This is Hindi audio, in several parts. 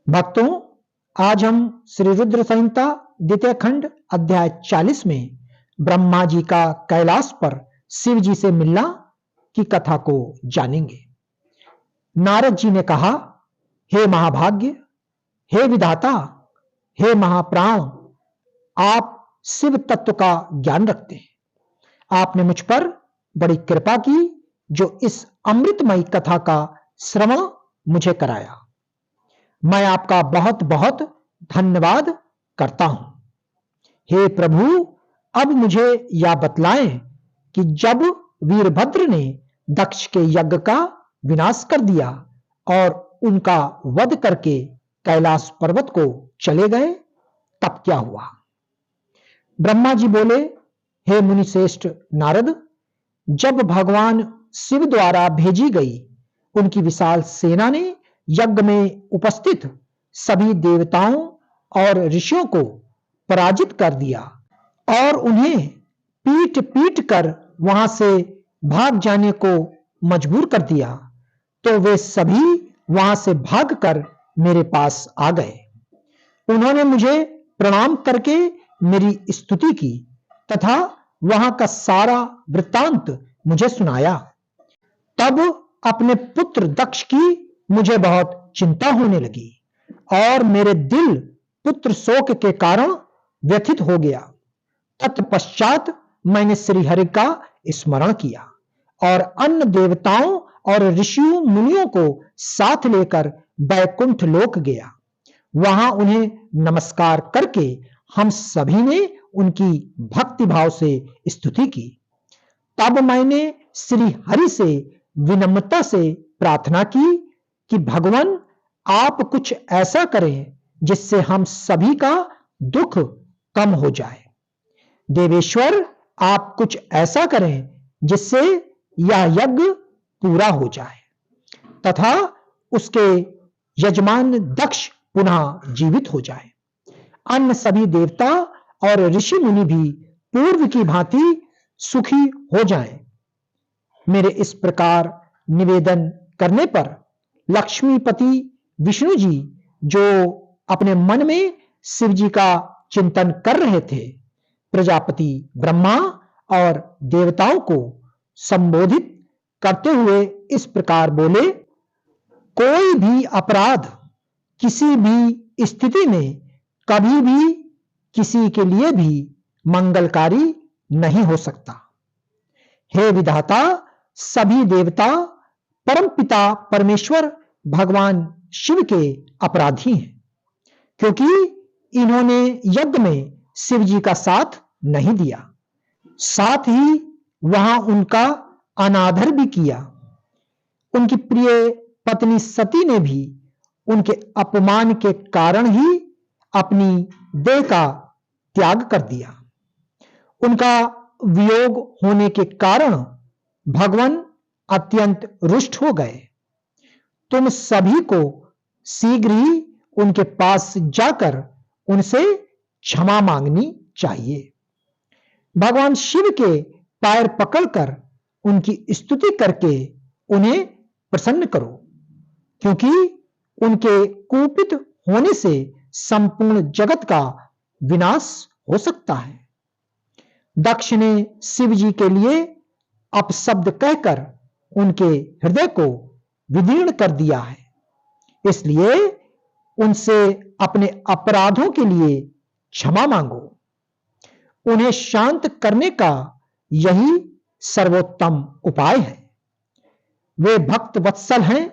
भक्तों, आज हम श्री रुद्र संहिता द्वितीय खंड अध्याय 40 में ब्रह्मा जी का कैलाश पर शिव जी से मिलना की कथा को जानेंगे। नारद जी ने कहा, हे महाभाग्य, हे विधाता, हे महाप्राण, आप शिव तत्व का ज्ञान रखते हैं। आपने मुझ पर बड़ी कृपा की जो इस अमृतमयी कथा का श्रवण मुझे कराया। मैं आपका बहुत बहुत धन्यवाद करता हूं। हे प्रभु, अब मुझे यह बतलाएं कि जब वीरभद्र ने दक्ष के यज्ञ का विनाश कर दिया और उनका वध करके कैलाश पर्वत को चले गए, तब क्या हुआ? ब्रह्मा जी बोले, हे मुनिश्रेष्ठ नारद, जब भगवान शिव द्वारा भेजी गई उनकी विशाल सेना ने यज्ञ में उपस्थित सभी देवताओं और ऋषियों को पराजित कर दिया और उन्हें पीट पीट कर वहां से भाग जाने को मजबूर कर दिया, तो वे सभी वहां से भागकर मेरे पास आ गए। उन्होंने मुझे प्रणाम करके मेरी स्तुति की तथा वहां का सारा वृत्तांत मुझे सुनाया। तब अपने पुत्र दक्ष की मुझे बहुत चिंता होने लगी और मेरे दिल पुत्र शोक के कारण व्यथित हो गया। तत्पश्चात मैंने श्री हरि का स्मरण किया और अन्य देवताओं और ऋषियों मुनियों को साथ लेकर बैकुंठ लोक गया। वहां उन्हें नमस्कार करके हम सभी ने उनकी भक्ति भाव से स्तुति की। तब मैंने श्री हरि से विनम्रता से प्रार्थना की कि भगवान, आप कुछ ऐसा करें जिससे हम सभी का दुख कम हो जाए। देवेश्वर, आप कुछ ऐसा करें जिससे यह यज्ञ पूरा हो जाए तथा उसके यजमान दक्ष पुनः जीवित हो जाए। अन्य सभी देवता और ऋषि मुनि भी पूर्व की भांति सुखी हो जाएं। मेरे इस प्रकार निवेदन करने पर लक्ष्मीपति विष्णु जी, जो अपने मन में शिव जी का चिंतन कर रहे थे, प्रजापति ब्रह्मा और देवताओं को संबोधित करते हुए इस प्रकार बोले, कोई भी अपराध किसी भी स्थिति में कभी भी किसी के लिए भी मंगलकारी नहीं हो सकता। हे विधाता, सभी देवता परमपिता परमेश्वर भगवान शिव के अपराधी हैं, क्योंकि इन्होंने यज्ञ में शिव जी का साथ नहीं दिया, साथ ही वहां उनका अनादर भी किया। उनकी प्रिय पत्नी सती ने भी उनके अपमान के कारण ही अपनी देह का त्याग कर दिया। उनका वियोग होने के कारण भगवान अत्यंत रुष्ट हो गए। तुम सभी को शीघ्र ही उनके पास जाकर उनसे क्षमा मांगनी चाहिए। भगवान शिव के पैर पकड़कर उनकी स्तुति करके उन्हें प्रसन्न करो, क्योंकि उनके कुपित होने से संपूर्ण जगत का विनाश हो सकता है। दक्ष ने शिव जी के लिए अपशब्द कहकर उनके हृदय को विदीर्ण कर दिया है, इसलिए उनसे अपने अपराधों के लिए क्षमा मांगो। उन्हें शांत करने का यही सर्वोत्तम उपाय है। वे भक्त वत्सल हैं।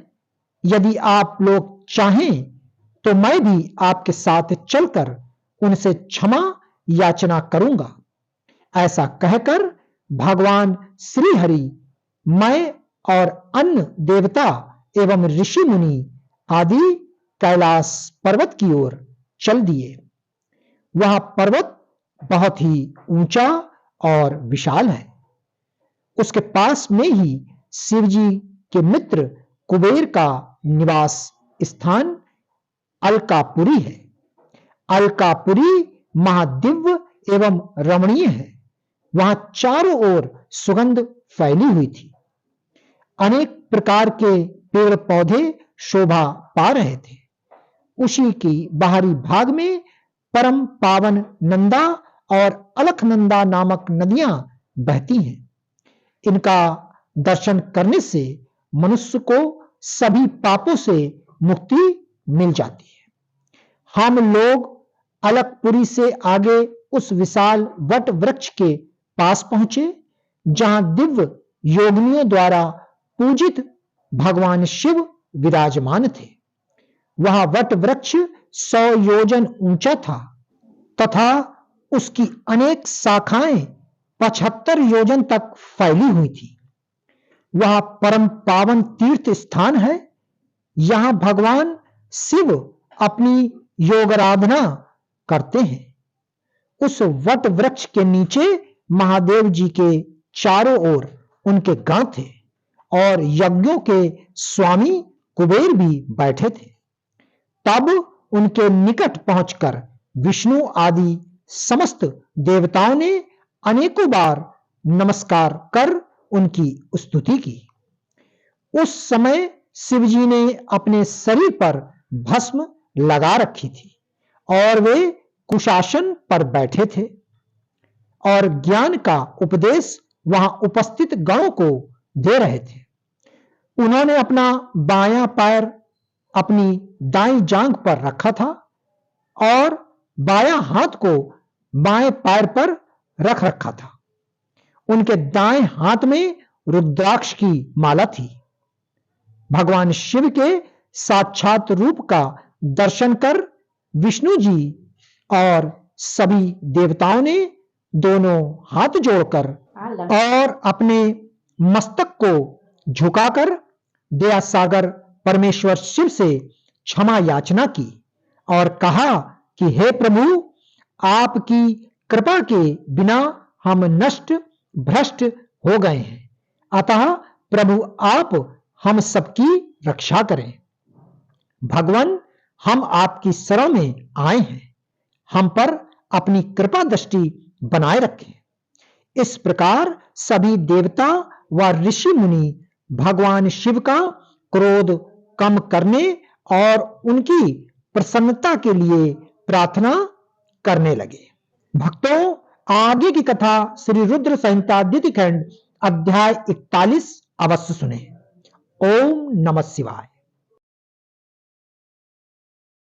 यदि आप लोग चाहें तो मैं भी आपके साथ चलकर उनसे क्षमा याचना करूंगा। ऐसा कहकर भगवान श्री हरि, मैं और अन्य देवता एवं ऋषि मुनि आदि कैलाश पर्वत की ओर चल दिए। वह पर्वत बहुत ही ऊंचा और विशाल है। उसके पास में ही शिव जी के मित्र कुबेर का निवास स्थान अलकापुरी है। अलकापुरी महादिव्य एवं रमणीय है। वहां चारों ओर सुगंध फैली हुई थी। अनेक प्रकार के पेड़ पौधे शोभा पा रहे थे। उसी की बाहरी भाग में परम पावन नंदा और अलखनंदा नामक नदियां बहती हैं। इनका दर्शन करने से मनुष्य को सभी पापों से मुक्ति मिल जाती है। हम लोग अलकपुरी से आगे उस विशाल वट वृक्ष के पास पहुंचे, जहां दिव्य योगिनियों द्वारा पूजित भगवान शिव विराजमान थे। वह वट वृक्ष 100 योजन ऊंचा था तथा उसकी अनेक शाखाएं 75 योजन तक फैली हुई थी। वह परम पावन तीर्थ स्थान है। यहां भगवान शिव अपनी योगाराधना करते हैं। उस वट वृक्ष के नीचे महादेव जी के चारों ओर उनके गण थे और यज्ञों के स्वामी कुबेर भी बैठे थे। तब उनके निकट पहुंचकर विष्णु आदि समस्त देवताओं ने अनेकों बार नमस्कार कर उनकी स्तुति की। उस समय शिवजी ने अपने शरीर पर भस्म लगा रखी थी और वे कुशासन पर बैठे थे और ज्ञान का उपदेश वहां उपस्थित गणों को दे रहे थे। उन्होंने अपना बायां पैर अपनी दाईं जांघ पर रखा था और बायां हाथ को बाएं पैर पर रख रखा था। उनके दाएं हाथ में रुद्राक्ष की माला थी। भगवान शिव के साक्षात रूप का दर्शन कर विष्णु जी और सभी देवताओं ने दोनों हाथ जोड़कर और अपने मस्तक को झुकाकर दया सागर परमेश्वर शिव से क्षमा याचना की और कहा कि हे प्रभु, आपकी कृपा के बिना हम नष्ट भ्रष्ट हो गए हैं, अतः प्रभु आप हम सबकी रक्षा करें। भगवान, हम आपकी शरण में आए हैं, हम पर अपनी कृपा दृष्टि बनाए रखें। इस प्रकार सभी देवता व ऋषि मुनि भगवान शिव का क्रोध कम करने और उनकी प्रसन्नता के लिए प्रार्थना करने लगे। भक्तों, आगे की कथा श्री रुद्र संहिता द्वितीय खंड अध्याय 41 अवश्य सुने। ओम नमः शिवाय।